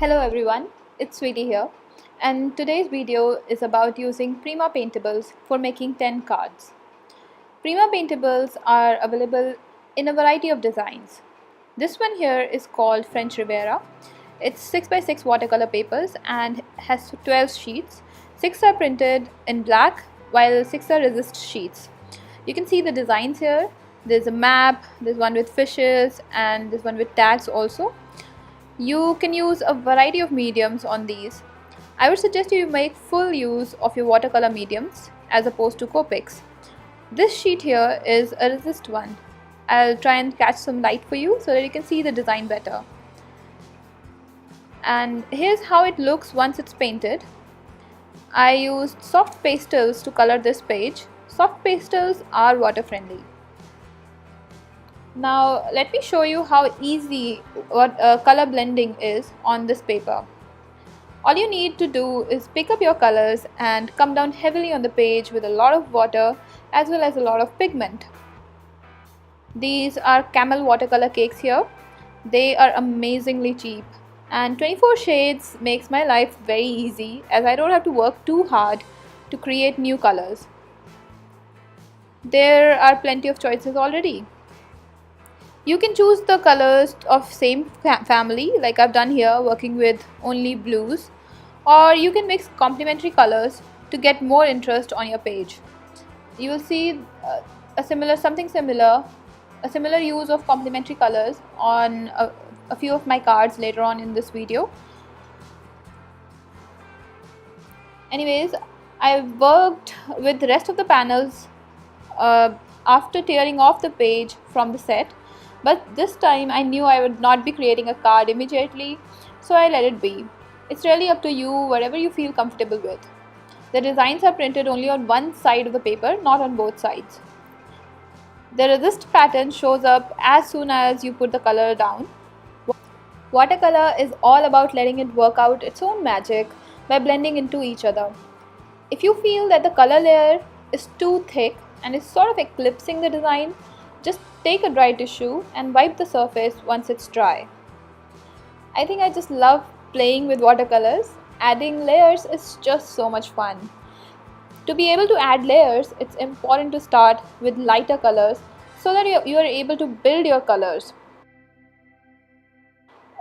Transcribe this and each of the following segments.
Hello everyone, it's Sweety here, and today's video is about using Prima Paintables for making 10 cards. Prima Paintables are available in a variety of designs. This one here is called French Riviera. It's 6x6 watercolor papers and has 12 sheets. 6 are printed in black while 6 are resist sheets. You can see the designs here. There's a map, there's one with fishes, and there's one with tags also. You can use a variety of mediums on these. I would suggest you make full use of your watercolor mediums as opposed to Copics. This sheet here is a resist one. I'll try and catch some light for you so that you can see the design better. And here's how it looks once it's painted. I used soft pastels to color this page. Soft pastels are water friendly. Now let me show you how easy color blending is on this paper. All you need to do is pick up your colors and come down heavily on the page with a lot of water as well as a lot of pigment. These are Camel watercolor cakes here. They are amazingly cheap, and 24 shades makes my life very easy as I don't have to work too hard to create new colors. There are plenty of choices already. You can choose the colors of same family like I've done here, working with only blues, or you can mix complementary colors to get more interest on your page. You will see a similar use of complementary colors on a few of my cards later on in this video. Anyways, I worked with the rest of the panels after tearing off the page from the set. But this time I knew I would not be creating a card immediately, so I let it be. It's really up to you, whatever you feel comfortable with. The designs are printed only on one side of the paper, not on both sides. The resist pattern shows up as soon as you put the color down. Watercolor is all about letting it work out its own magic by blending into each other. If you feel that the color layer is too thick and is sort of eclipsing the design, just take a dry tissue and wipe the surface once it's dry. I think I just love playing with watercolors. Adding layers is just so much fun. To be able to add layers, it's important to start with lighter colors so that you are able to build your colors.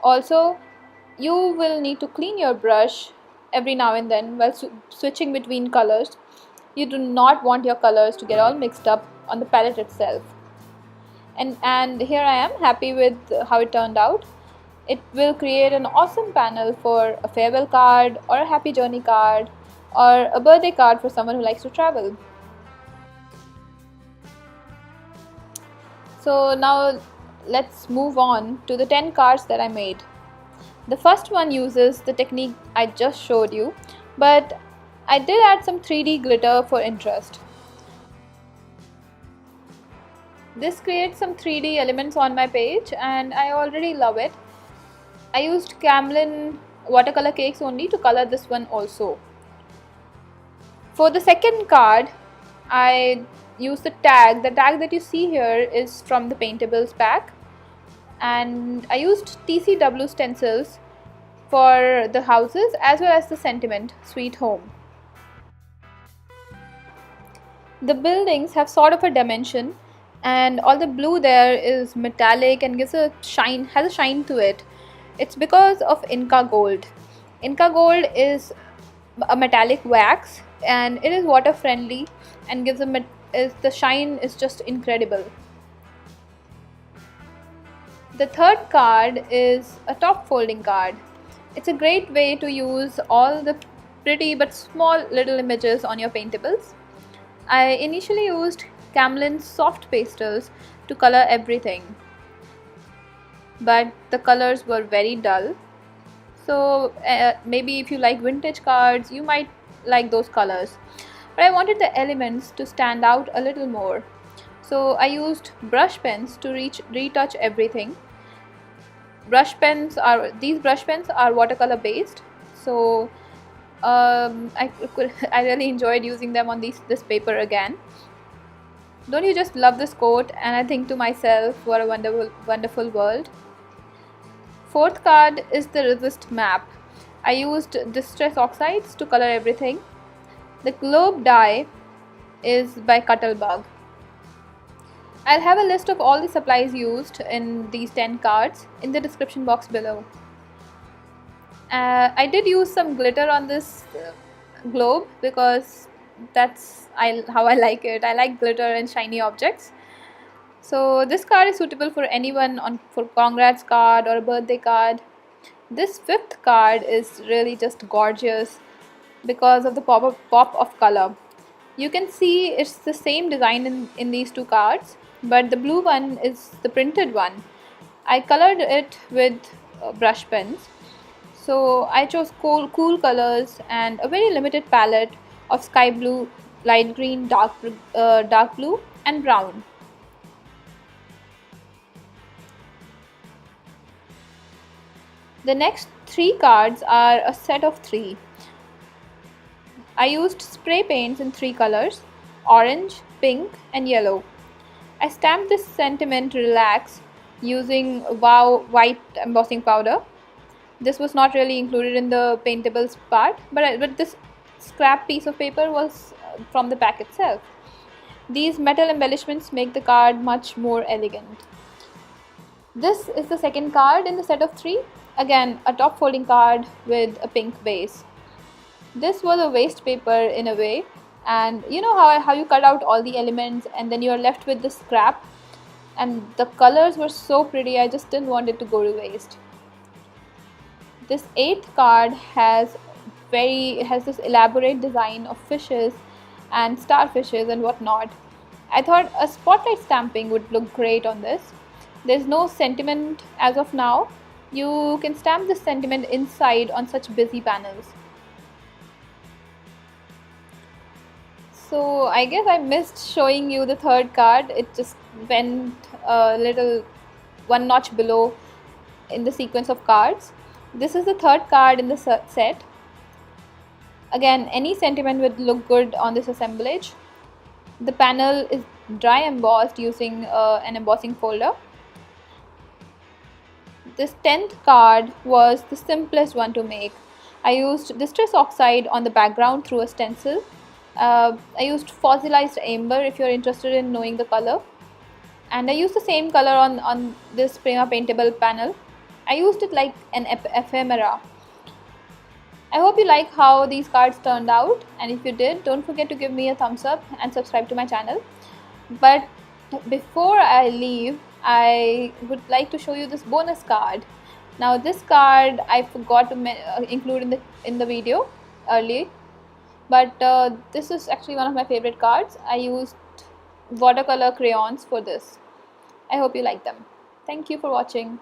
Also, you will need to clean your brush every now and then while switching between colors. You do not want your colors to get all mixed up on the palette itself. And here I am happy with how it turned out. It will create an awesome panel for a farewell card or a happy journey card or a birthday card for someone who likes to travel. So now let's move on to the 10 cards that I made. The first one uses the technique I just showed you, but I did add some 3D glitter for interest. This creates some 3D elements on my page and I already love it. I used Camlin watercolor cakes only to color this one also. For the second card, I used the tag. The tag that you see here is from the Paintables pack. And I used TCW stencils for the houses as well as the sentiment, Sweet Home. The buildings have sort of a dimension, and all the blue there is metallic and has a shine to it. It's because of Inka gold. Inka gold is a metallic wax and it is water friendly and the shine is just incredible. The third card is a top folding card. It's a great way to use all the pretty but small little images on your paintables. I initially used Camlin's soft pastels to color everything, but the colors were very dull. So maybe if you like vintage cards, you might like those colors. But I wanted the elements to stand out a little more. So I used brush pens to retouch everything. These brush pens are watercolor based. So I really enjoyed using them on this paper again. Don't you just love this quote? And I think to myself, what a wonderful world. Fourth card is the resist map. I used distress oxides to color everything. The globe die is by Cuttlebug. I'll have a list of all the supplies used in these 10 cards in the description box below. I did use some glitter on this globe because that's how I like it. I like glitter and shiny objects. So this card is suitable for anyone for congrats card or a birthday card. This fifth card is really just gorgeous because of the pop of color. You can see it's the same design in these two cards, but the blue one is the printed one. I colored it with brush pens. So I chose cool colors and a very limited palette of sky blue, light green, dark blue and brown. The next 3 cards are a set of 3. I used spray paints in 3 colors, orange, pink and yellow. I stamped this sentiment relax using Wow white embossing powder. This was not really included in the paintables part, but this scrap piece of paper was from the pack itself. These metal embellishments make the card much more elegant. This is the second card in the set of 3. Again, a top folding card with a pink base. This was a waste paper in a way, and you know how you cut out all the elements and then you are left with the scrap, and the colors were so pretty. I just didn't want it to go to waste. This 8th card has this elaborate design of fishes and starfishes and whatnot. I thought a spotlight stamping would look great on this. There's no sentiment as of now. You can stamp this sentiment inside on such busy panels. So I guess I missed showing you the third card. It just went a little one notch below in the sequence of cards. This is the third card in the set. Again, any sentiment would look good on this assemblage. The panel is dry embossed using an embossing folder. This 10th card was the simplest one to make. I used distress oxide on the background through a stencil. I used fossilized amber if you're interested in knowing the color. And I used the same color on this Prima Paintable panel. I used it like an ephemera. I hope you like how these cards turned out, and if you did, don't forget to give me a thumbs up and subscribe to my channel. But before I leave, I would like to show you this bonus card. Now this card I forgot to include in the video earlier, but this is actually one of my favorite cards. I used watercolor crayons for this. I hope you like them. Thank you for watching.